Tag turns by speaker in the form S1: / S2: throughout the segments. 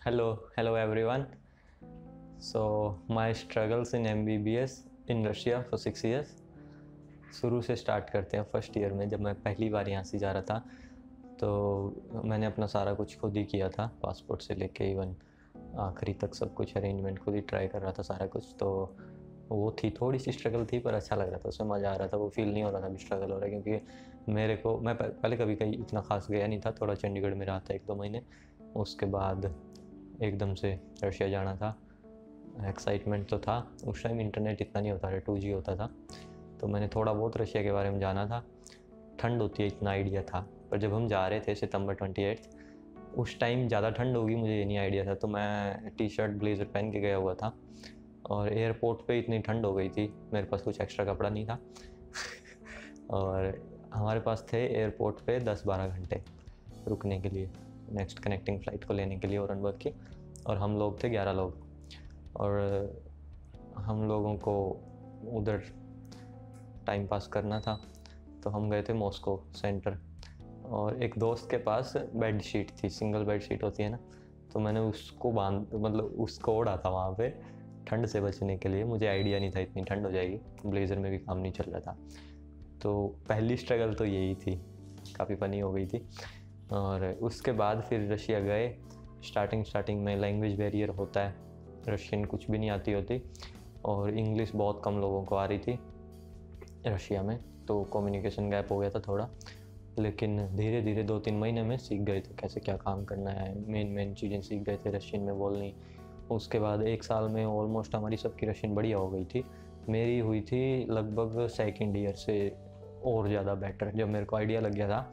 S1: Hello everyone. So my struggles in MBBS in Russia for 6 years. शुरू से start करते हैं फर्स्ट ईयर में। जब मैं पहली बार यहाँ से जा रहा था तो मैंने अपना सारा कुछ खुद ही किया था, पासपोर्ट से लेके इवन आखिरी तक सब कुछ अरेंजमेंट खुद ही ट्राई कर रहा था सारा कुछ। तो वो थी, थोड़ी सी स्ट्रगल थी पर अच्छा लग रहा था, उसमें मज़ा आ रहा था। वो फील नहीं हो रहा था अभी स्ट्रगल हो रहा है, क्योंकि मैं पहले कभी कहीं इतना खास गया नहीं था। थोड़ा चंडीगढ़ में रहा था 1-2 महीने, उसके बाद एकदम से रशिया जाना था। एक्साइटमेंट तो था, उस टाइम इंटरनेट इतना नहीं होता था, 2G होता था, तो मैंने थोड़ा बहुत रशिया के बारे में जाना था। ठंड होती है इतना आइडिया था, पर जब हम जा रहे थे सितंबर 28 उस टाइम ज़्यादा ठंड होगी मुझे ये नहीं आइडिया था। तो मैं टी शर्ट ब्लेज़र पहन के गया हुआ था और एयरपोर्ट पे इतनी ठंड हो गई थी, मेरे पास कुछ एक्स्ट्रा कपड़ा नहीं था और हमारे पास थे एयरपोर्ट पे 10-12 घंटे रुकने के लिए, नेक्स्ट कनेक्टिंग फ़्लाइट को लेने के लिए ओरेनबर्ग की। और हम लोग थे 11 लोग, और हम लोगों को उधर टाइम पास करना था, तो हम गए थे मॉस्को सेंटर। और एक दोस्त के पास बेड शीट थी, सिंगल बेड शीट होती है ना, तो मैंने उसको उसको ओढ़ा था वहाँ पे ठंड से बचने के लिए। मुझे आइडिया नहीं था इतनी ठंड हो जाएगी, ब्लेज़र में भी काम नहीं चल रहा था। तो पहली स्ट्रगल तो यही थी, काफ़ी फ़नी हो गई थी। और उसके बाद फिर रशिया गए। स्टार्टिंग में लैंग्वेज बैरियर होता है, रशियन कुछ भी नहीं आती होती और इंग्लिश बहुत कम लोगों को आ रही थी रशिया में, तो कम्युनिकेशन गैप हो गया था थोड़ा। लेकिन धीरे धीरे 2-3 महीने में सीख गए थे कैसे क्या काम करना है, मेन चीज़ें सीख गए थे रशियन में बोलनी। उसके बाद 1 साल में ऑलमोस्ट हमारी सबकी रशियन बढ़िया हो गई थी। मेरी हुई थी लगभग सेकेंड ईयर से और ज़्यादा बेटर, जब मेरे को आइडिया लग गया था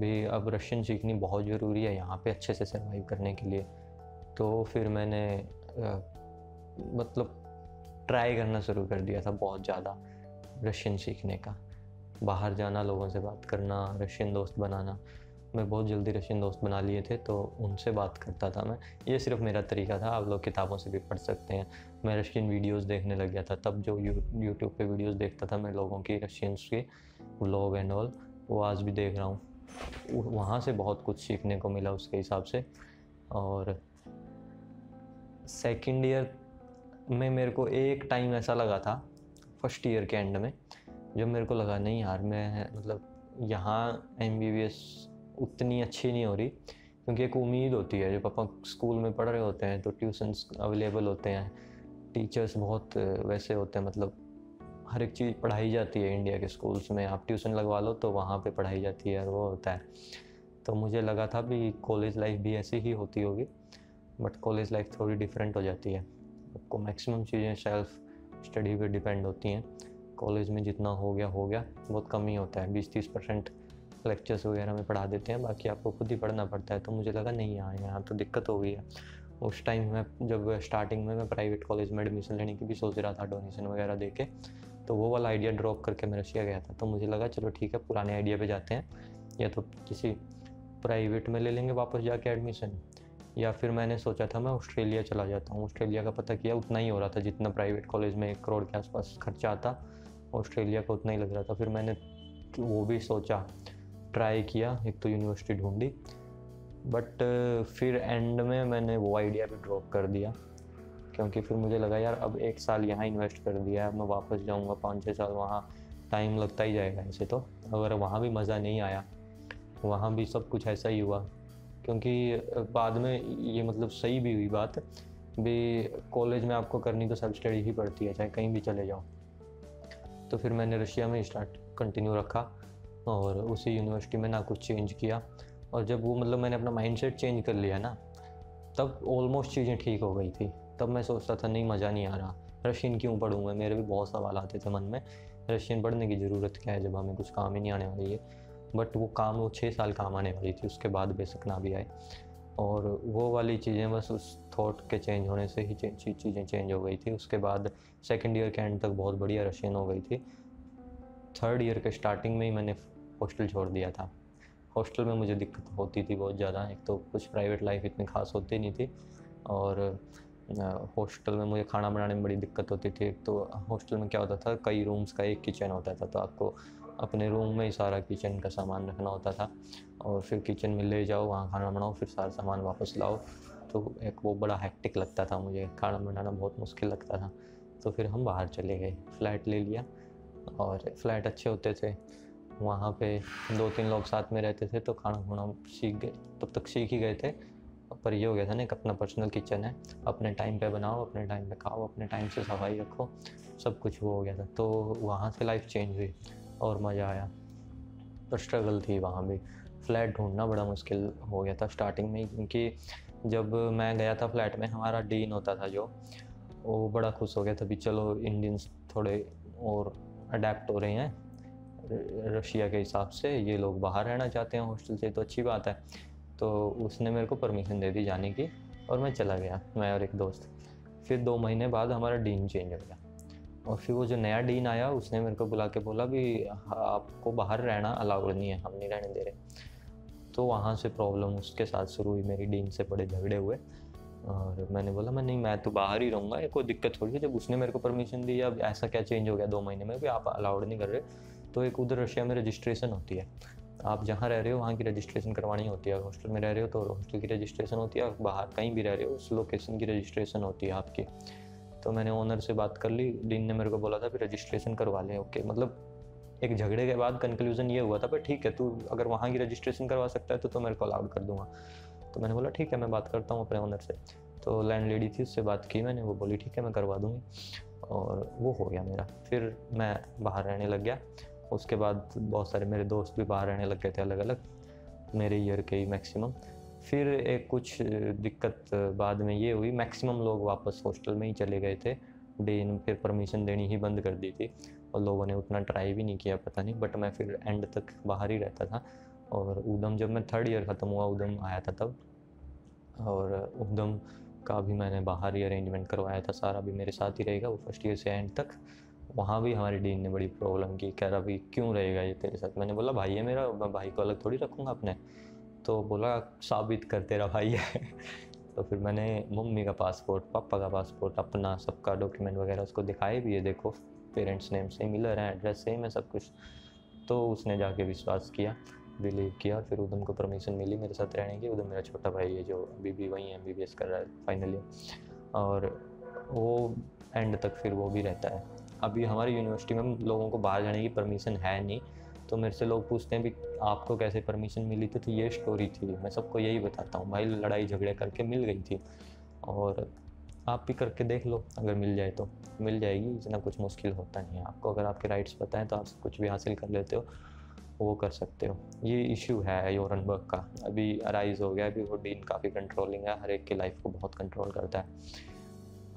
S1: भी अब रशियन सीखनी बहुत ज़रूरी है यहाँ पे अच्छे से सर्वाइव करने के लिए। तो फिर मैंने ट्राई करना शुरू कर दिया था बहुत ज़्यादा रशियन सीखने का, बाहर जाना, लोगों से बात करना, रशियन दोस्त बनाना। मैं बहुत जल्दी रशियन दोस्त बना लिए थे, तो उनसे बात करता था मैं। ये सिर्फ मेरा तरीका था, आप लोग किताबों से भी पढ़ सकते हैं। मैं रशियन वीडियोस देखने लग गया था, तब जो यूट्यूब पे वीडियोस देखता था मैं लोगों की, रशियंस के व्लॉग एंड ऑल, वो आज भी देख रहा हूँ। वहाँ से बहुत कुछ सीखने को मिला उसके हिसाब से। और सेकेंड ईयर में मेरे को एक टाइम ऐसा लगा था फर्स्ट ईयर के एंड में, जब मेरे को लगा नहीं यार, मैं यहाँ MBBS उतनी अच्छी नहीं हो रही, क्योंकि एक उम्मीद होती है, जब अपन स्कूल में पढ़ रहे होते हैं तो ट्यूशन्स अवेलेबल होते हैं, टीचर्स बहुत वैसे होते हैं, हर एक चीज़ पढ़ाई जाती है इंडिया के स्कूल्स में, आप ट्यूशन लगवा लो तो वहाँ पे पढ़ाई जाती है और वो होता है। तो मुझे लगा था भी कॉलेज लाइफ भी ऐसी ही होती होगी, बट कॉलेज लाइफ थोड़ी डिफरेंट हो जाती है। आपको मैक्सिमम चीज़ें सेल्फ स्टडी पे डिपेंड होती हैं। कॉलेज में जितना हो गया बहुत कम ही होता है, 20-30% लेक्चर्स वगैरह में पढ़ा देते हैं, बाकी आपको खुद ही पढ़ना पड़ता है। तो मुझे लगा नहीं यहाँ तो दिक्कत हो गई है। उस टाइम में जब स्टार्टिंग में मैं प्राइवेट कॉलेज में एडमिशन लेने की भी सोच रहा था, डोनेशन वगैरह दे के, तो वो वाला आइडिया ड्रॉप करके मैं रशिया गया था। तो मुझे लगा चलो ठीक है, पुराने आइडिया पे जाते हैं, या तो किसी प्राइवेट में ले लेंगे वापस जाके एडमिशन, या फिर मैंने सोचा था मैं ऑस्ट्रेलिया चला जाता हूँ। ऑस्ट्रेलिया का पता किया, उतना ही हो रहा था जितना प्राइवेट कॉलेज में 1 करोड़ के आसपास खर्चा आता, ऑस्ट्रेलिया का उतना ही लग रहा था। फिर मैंने वो भी सोचा, ट्राई किया, एक तो यूनिवर्सिटी ढूंढी, बट फिर एंड में मैंने वो आइडिया भी ड्रॉप कर दिया, क्योंकि फिर मुझे लगा यार अब 1 साल यहाँ इन्वेस्ट कर दिया है, अब मैं वापस जाऊँगा 5-6 साल, वहाँ टाइम लगता ही जाएगा ऐसे तो। अगर वहाँ भी मज़ा नहीं आया, वहाँ भी सब कुछ ऐसा ही हुआ, क्योंकि बाद में ये सही भी हुई बात भी, कॉलेज में आपको करनी तो सेल्फ स्टडी ही पड़ती है, चाहे कहीं भी चले जाओ। तो फिर मैंने रशिया में कंटिन्यू रखा और उसी यूनिवर्सिटी में ना कुछ चेंज किया। और जब वो मैंने अपना माइंडसेट चेंज कर लिया ना, तब ऑलमोस्ट चीज़ें ठीक हो गई थी। तब मैं सोचता था नहीं, मज़ा नहीं आ रहा, रशियन क्यों पढ़ूँगा। मेरे भी बहुत सवाल आते थे मन में, रशियन पढ़ने की ज़रूरत क्या है जब हमें कुछ काम ही नहीं आने वाली है। बट वो 6 साल काम आने वाली थी, उसके बाद बेशक ना भी आए। और वो वाली चीज़ें बस उस थॉट के चेंज होने से ही चीज़ें चेंज हो गई थी। उसके बाद सेकेंड ईयर के एंड तक बहुत बढ़िया रशियन हो गई थी। थर्ड ईयर के स्टार्टिंग में ही मैंने हॉस्टल छोड़ दिया था। हॉस्टल में मुझे दिक्कत होती थी बहुत ज़्यादा, एक तो कुछ प्राइवेट लाइफ इतनी खास होती नहीं थी, और हॉस्टल में मुझे खाना बनाने में बड़ी दिक्कत होती थी। तो हॉस्टल में क्या होता था, कई रूम्स का एक किचन होता था, तो आपको अपने रूम में ही सारा किचन का सामान रखना होता था, और फिर किचन में ले जाओ, वहाँ खाना बनाओ, फिर सारा सामान वापस लाओ। तो एक वो बड़ा हेक्टिक लगता था, मुझे खाना बनाना बहुत मुश्किल लगता था। तो फिर हम बाहर चले गए, फ्लैट ले लिया, और फ्लैट अच्छे होते थे, वहाँ पे 2-3 लोग साथ में रहते थे, तो खाना खुना सीख गए, तब तक सीख ही गए थे। पर ये हो गया था ना, एक अपना पर्सनल किचन है, अपने टाइम पे बनाओ, अपने टाइम पे खाओ, अपने टाइम से सफाई रखो, सब कुछ वो हो गया था। तो वहाँ से लाइफ चेंज हुई और मज़ा आया, पर स्ट्रगल थी वहाँ भी। फ्लैट ढूंढना बड़ा मुश्किल हो गया था स्टार्टिंग में ही, क्योंकि जब मैं गया था फ्लैट में, हमारा डीन होता था जो, वो बड़ा खुश हो गया था भी चलो इंडियंस थोड़े और अडेप्ट हो रहे हैं रशिया के हिसाब से, ये लोग बाहर रहना चाहते हैं हॉस्टल से, तो अच्छी बात है। तो उसने मेरे को परमिशन दे दी जाने की, और मैं चला गया, मैं और एक दोस्त। फिर 2 महीने बाद हमारा डीन चेंज हो गया, और फिर वो जो नया डीन आया उसने मेरे को बुला के बोला भी आपको बाहर रहना अलाउड नहीं है, हम नहीं रहने दे रहे। तो वहाँ से प्रॉब्लम उसके साथ शुरू हुई, मेरी डीन से बड़े झगड़े हुए, और मैंने बोला मैं तो बाहर ही रहूँगा, ये कोई दिक्कत थोड़ी है, जब उसने मेरे को परमिशन दी, अब ऐसा क्या चेंज हो गया 2 महीने में भी आप अलाउड नहीं कर रहे। तो एक उधर रशिया में रजिस्ट्रेशन होती है, आप जहाँ रह रहे हो वहाँ की रजिस्ट्रेशन करवानी होती है, हॉस्टल में रह रहे हो तो हॉस्टल की रजिस्ट्रेशन होती है, बाहर कहीं भी रह रहे हो उस लोकेशन की रजिस्ट्रेशन होती है आपकी। तो मैंने ओनर से बात कर ली, डीन ने मेरे को बोला था फिर रजिस्ट्रेशन करवा लें। ओके, मतलब एक झगड़े के बाद कंक्लूजन ये हुआ था, पर ठीक है तू अगर वहाँ की रजिस्ट्रेशन करवा सकता है तो मेरे को अलाउड कर दूँगा। तो मैंने बोला ठीक है, मैं बात करता हूँ अपने ओनर से। तो लैंडलेडी थी, उससे बात की मैंने, वो बोली ठीक है मैं करवा दूँगी, और वो हो गया मेरा। फिर मैं बाहर रहने लग गया। उसके बाद बहुत सारे मेरे दोस्त भी बाहर रहने लग गए थे, अलग अलग, मेरे ईयर के ही मैक्सिमम। फिर एक कुछ दिक्कत बाद में ये हुई, मैक्सिमम लोग वापस हॉस्टल में ही चले गए थे, डीन फिर परमिशन देनी ही बंद कर दी थी, और लोगों ने उतना ट्राई भी नहीं किया, पता नहीं, बट मैं फिर एंड तक बाहर ही रहता था। और उधम जब मैं 3rd ईयर ख़त्म हुआ, उधम आया था तब, और उधम का भी मैंने बाहर ही अरेंजमेंट करवाया था, सारा भी मेरे साथ ही रहेगा वो 1st ईयर से एंड तक। वहाँ भी हमारे डीन ने बड़ी प्रॉब्लम की, कह रहा भाई क्यों रहेगा ये तेरे साथ। मैंने बोला भाई है मेरा, मैं भाई को अलग थोड़ी रखूँगा अपने। तो बोला साबित कर तेरा भाई है। तो फिर मैंने मम्मी का पासपोर्ट, पापा का पासपोर्ट, अपना सबका डॉक्यूमेंट वगैरह उसको दिखाए भी, ये देखो पेरेंट्स नेम सेम मिलर है, एड्रेस सेम है, सब कुछ। तो उसने जाके विश्वास किया, बिलीव किया, फिर उधम को परमिशन मिली मेरे साथ रहने की। उधम मेरा छोटा भाई है जो अभी भी वहीं MBBS कर रहा है फाइनल ईयर, और वो एंड तक फिर वो भी रहता है। अभी हमारी यूनिवर्सिटी में लोगों को बाहर जाने की परमिशन है नहीं, तो मेरे से लोग पूछते हैं भी आपको कैसे परमिशन मिली थी, तो ये स्टोरी थी, मैं सबको यही बताता हूँ भाई, लड़ाई झगड़े करके मिल गई थी, और आप भी करके देख लो, अगर मिल जाए तो मिल जाएगी, इतना कुछ मुश्किल होता नहीं है। आपको अगर आपके राइट्स पता है तो आप कुछ भी हासिल कर लेते हो, वो कर सकते हो। ये इशू है योरनबर्ग का, अभी अराइज हो गया, अभी वो डीन काफ़ी कंट्रोलिंग है, हर एक की लाइफ को बहुत कंट्रोल करता है।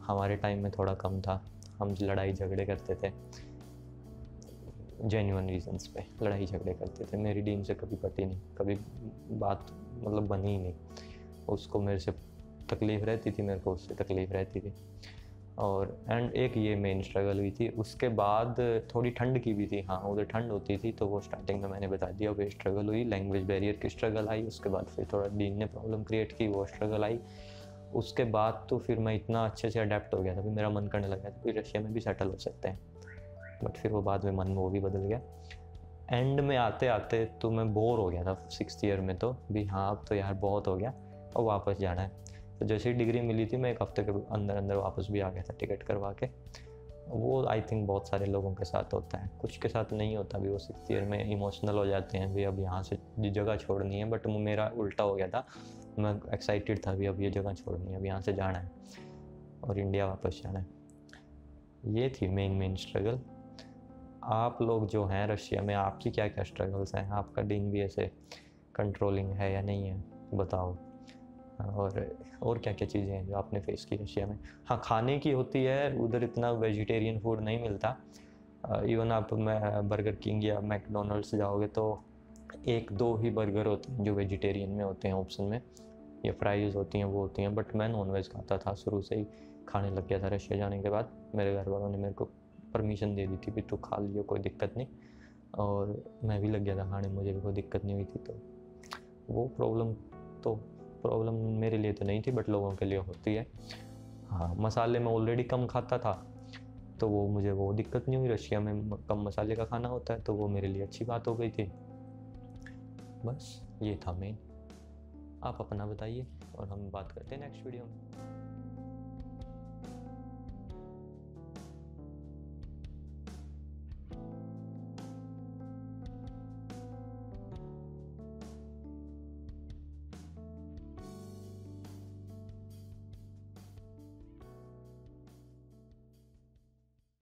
S1: हमारे टाइम में थोड़ा कम था, हम लड़ाई झगड़े करते थे, जेन्युइन रीजंस पे लड़ाई झगड़े करते थे। मेरी डीन से कभी पटी नहीं, कभी बात मतलब बनी ही नहीं, उसको मेरे से तकलीफ़ रहती थी, मेरे को उससे तकलीफ़ रहती थी। और एंड एक ये मेन स्ट्रगल हुई थी, उसके बाद थोड़ी ठंड की भी थी, हाँ उधर ठंड होती थी, तो वो स्टार्टिंग में मैंने बता दिया, वो स्ट्रगल हुई, लैंग्वेज बैरियर की स्ट्रगल आई। उसके बाद फिर थोड़ा डीन ने प्रॉब्लम क्रिएट की, वो स्ट्रगल आई। उसके बाद तो फिर मैं इतना अच्छे से अडेप्ट हो गया था, फिर मेरा मन करने लगा था फिर रशिया में भी सेटल हो सकते हैं, बट फिर वो बाद में मन वो भी बदल गया। एंड में आते आते तो मैं बोर हो गया था 6th ईयर में, तो भी हाँ अब तो यार बहुत हो गया और वापस जाना है। तो जैसे ही डिग्री मिली थी, मैं 1 हफ्ते के अंदर अंदर वापस भी आ गया था टिकट करवा के। वो आई थिंक बहुत सारे लोगों के साथ होता है, कुछ के साथ नहीं होता भी, वो 6th ईयर में इमोशनल हो जाते हैं भी अब यहाँ से जगह छोड़नी है, बट मेरा उल्टा हो गया था, मैं एक्साइटेड था भी अब ये जगह छोड़नी है, अब यहाँ से जाना है और इंडिया वापस जाना है। ये थी मेन स्ट्रगल। आप लोग जो हैं रशिया में, आपकी क्या क्या स्ट्रगल्स हैं, आपका डीन भी ऐसे कंट्रोलिंग है या नहीं है, बताओ। और क्या क्या चीज़ें हैं जो आपने फेस की रशिया में। हाँ, खाने की होती है, उधर इतना वेजिटेरियन फूड नहीं मिलता। इवन आप बर्गर किंग या मैकडोनल्ड्स जाओगे तो 1-2 ही बर्गर होते हैं जो वेजिटेरियन में होते हैं ऑप्शन में, या फ्राइज़ होती हैं वो होती हैं, बट मैं नॉनवेज खाता था शुरू से ही, खाने लग गया था रशिया जाने के बाद। मेरे घर वालों ने मेरे को परमिशन दे दी थी भी तू खा लियो, कोई दिक्कत नहीं, और मैं भी लग गया था खाने, मुझे भी कोई दिक्कत नहीं हुई थी। तो वो प्रॉब्लम मेरे लिए तो नहीं थी, बट लोगों के लिए होती है। हाँ, मसाले मैं ऑलरेडी कम खाता था, तो वो मुझे वो दिक्कत नहीं हुई, रशिया में कम मसाले का खाना होता है, तो वो मेरे लिए अच्छी बात हो गई थी। बस ये था मेन। आप अपना बताइए और हम बात करते हैं नेक्स्ट वीडियो में।